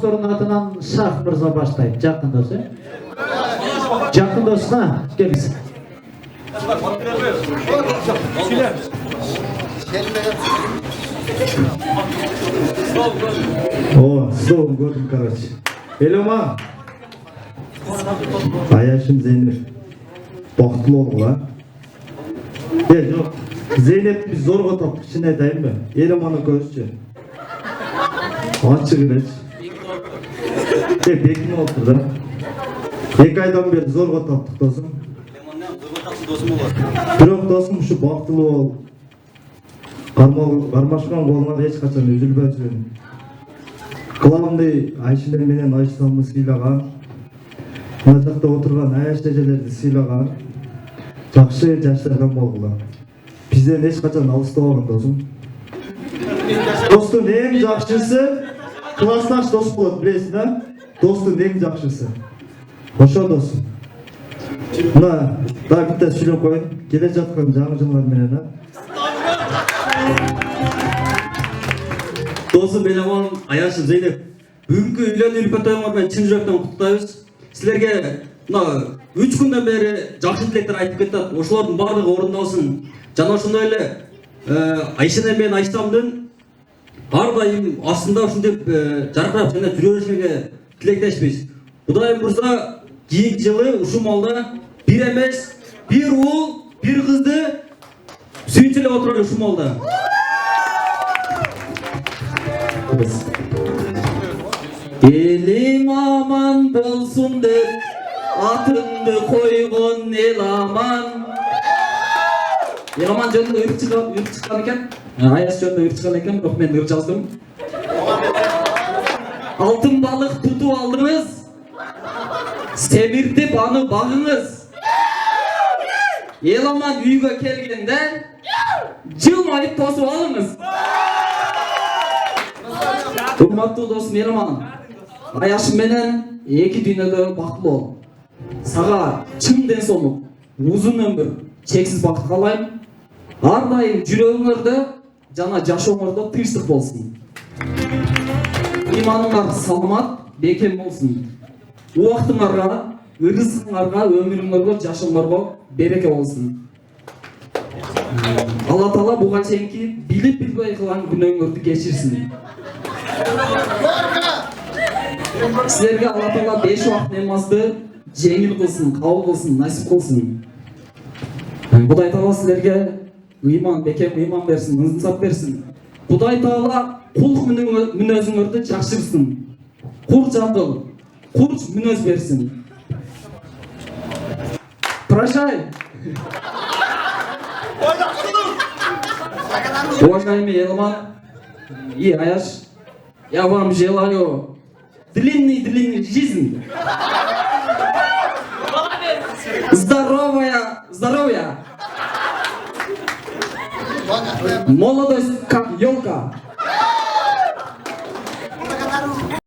Sorun atынан Şah Mırza başlayıp Jakın dostu. Jakın dostuna gelsin. О, снова годом, короче. Елема. Аяшым Зейнеп. Бақытлы бол, а? Жоқ. Зейнеп біз зорға таптық, шын айтайын ба? Елеманы көрші. Açı güneş. Bekme oldu da. 2 aydan beri zorga taptık dostum. Biroq dostum şu baqtılı ol. Qarmaşқан қолыңа еш қачан үзілбей жүрген. Қыламдай Айшелер менен Айшамды сыйлаған. Мына жақта отырған аяш эжелерди сыйлаған. Жақсы жаштардан болгула. Бизден еш қачан алыстабаган досум. Достун эң жакшысы классташ дос болот, билесиң да? Достун эң жакшысы. Ошо досум. Мына да битте сүйлөп коеюн. Келе жаткан жаңы жылдар менен, а? Досым Белемон, Аяшым Зейнеп. Бүгүнкү үйлөнүү тоюңор менен чын жүрөктөн куттуктайбыз. Силерге мына 3 күндөн бери жакшы тилектер айтып кетет. Ошолордун баардыгы орундалсын. Жана ошондой эле Айшене менен Айшамдын ар дайым астында ушинтип жаркырап жана жүрө беришине тилектешпиз. Кудайым бурса, кийинки жылы ушул малда бир эмес, бир уул, бир кызды сүйүнчүлөп отуралы ушул малда. Elim aman bolsun деп атыңды койгон эл аман. Эл аман жөнүндө ырк чыккан экен. Аяш жөнүндө ырк чыккан экен, бирок мен ырк жаздым. Алтын балык тутуп алдыңыз. Семиртип аны багыңыз. Эл аман үйгө келгенде жылмайып тосуп алыңыз. Урматтуу досум эл аман. Аяшым менен эки дүйнөдө бактылуу бол. Сага чын ден соолук, узун өмүр, чексиз бакыт каалайм. Ар дайым жүрөгүңөрдө жана жашооңордо тынчтык болсун. Иманыңар саламат, бекем болсун. Убактыңарга, ырызкыңарга, өмүрүңөргө, жашооңорго береке болсун. Алла Таала буга чейинки билип билбей кылган күнөөңөрдү кечирсин. Силерге Алла Таала 5 убакыт намазды жеңил кылсын, кабыл кылсын, насип кылсын. Кудай Таала силерге ыйман, бекем ыйман берсин, ынсап берсин. Кудай Таала кулк мүнөзүңөрдү жакшырсын. Кур жакыл, курч мүнөз берсин. Прощай. Уважаемый Елман и Аяш, я вам желаю длинный жизнь. Здоровья. Молодость как елка.